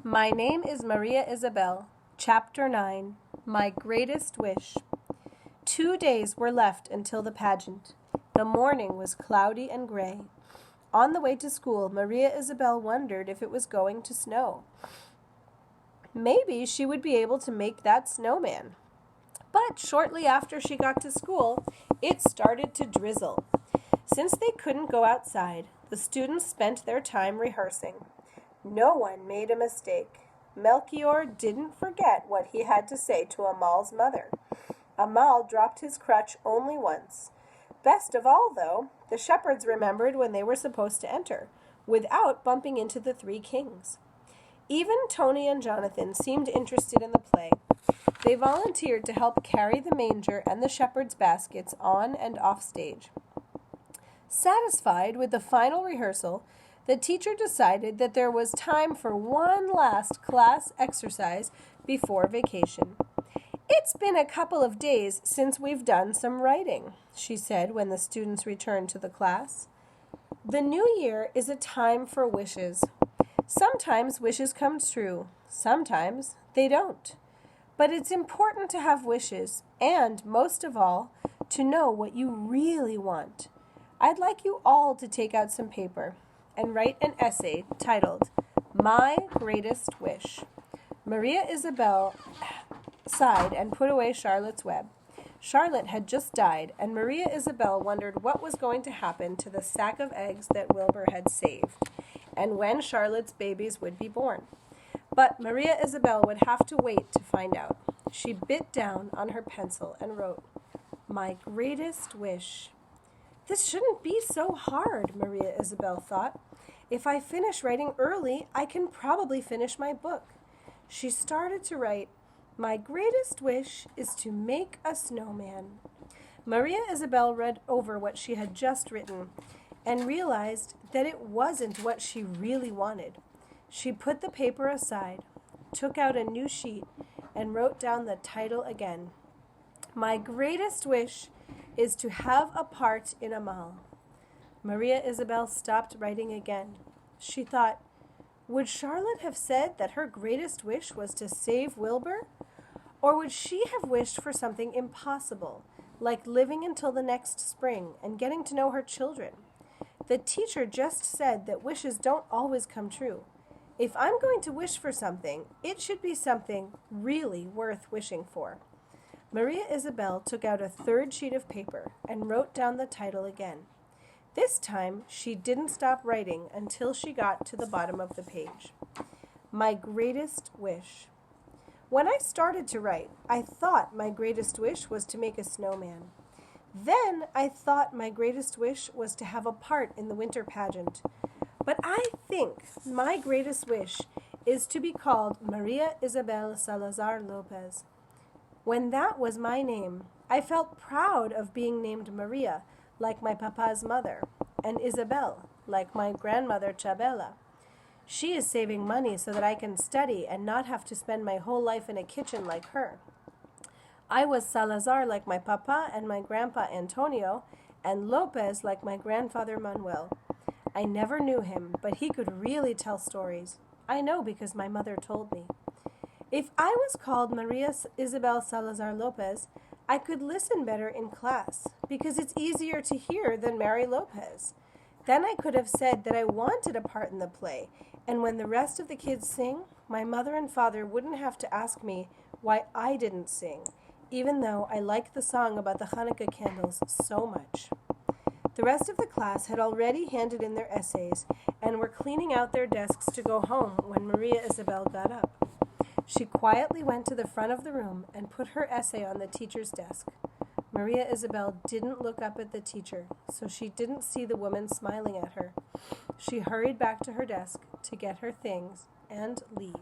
My name is Maria Isabel. Chapter 9. My Greatest Wish. 2 days were left until the pageant. The morning was cloudy and gray. On the way to school, Maria Isabel wondered if it was going to snow. Maybe she would be able to make that snowman. But shortly after she got to school, it started to drizzle. Since they couldn't go outside, the students spent their time rehearsing. No one made a mistake. Melchior didn't forget what he had to say to Amal's mother. Amal dropped his crutch only once. Best of all, though, the shepherds remembered when they were supposed to enter, without bumping into the 3 kings. Even Tony and Jonathan seemed interested in the play. They volunteered to help carry the manger and the shepherds' baskets on and off stage. Satisfied with the final rehearsal, the teacher decided that there was time for one last class exercise before vacation. "It's been a couple of days since we've done some writing," she said when the students returned to the class. The new year is a time for wishes. Sometimes wishes come true, sometimes they don't. But it's important to have wishes and, most of all, to know what you really want. I'd like you all to take out some paper and write an essay titled, My Greatest Wish. Maria Isabel sighed and put away Charlotte's web. Charlotte had just died, and Maria Isabel wondered what was going to happen to the sack of eggs that Wilbur had saved, and when Charlotte's babies would be born. But Maria Isabel would have to wait to find out. She bit down on her pencil and wrote, My greatest wish. This shouldn't be so hard, Maria Isabel thought. If I finish writing early, I can probably finish my book. She started to write, My greatest wish is to make a snowman. Maria Isabel read over what she had just written and realized that it wasn't what she really wanted. She put the paper aside, took out a new sheet, and wrote down the title again. My greatest wish is to have a part in Amal. Maria Isabel stopped writing again. She thought, would Charlotte have said that her greatest wish was to save Wilbur? Or would she have wished for something impossible, like living until the next spring and getting to know her children? The teacher just said that wishes don't always come true. If I'm going to wish for something, it should be something really worth wishing for. Maria Isabel took out a 3rd sheet of paper and wrote down the title again. This time, she didn't stop writing until she got to the bottom of the page. My greatest wish. When I started to write, I thought my greatest wish was to make a snowman. Then I thought my greatest wish was to have a part in the winter pageant. But I think my greatest wish is to be called Maria Isabel Salazar Lopez. When that was my name, I felt proud of being named Maria, like my papa's mother, and Isabel, like my grandmother Chabela. She is saving money so that I can study and not have to spend my whole life in a kitchen like her. I was Salazar like my papa and my grandpa Antonio, and Lopez like my grandfather Manuel. I never knew him, but he could really tell stories. I know because my mother told me. If I was called Maria Isabel Salazar Lopez, I could listen better in class because it's easier to hear than Mary Lopez. Then I could have said that I wanted a part in the play, and when the rest of the kids sing, my mother and father wouldn't have to ask me why I didn't sing, even though I liked the song about the Hanukkah candles so much. The rest of the class had already handed in their essays and were cleaning out their desks to go home when Maria Isabel got up. She quietly went to the front of the room and put her essay on the teacher's desk. Maria Isabel didn't look up at the teacher, so she didn't see the woman smiling at her. She hurried back to her desk to get her things and leave.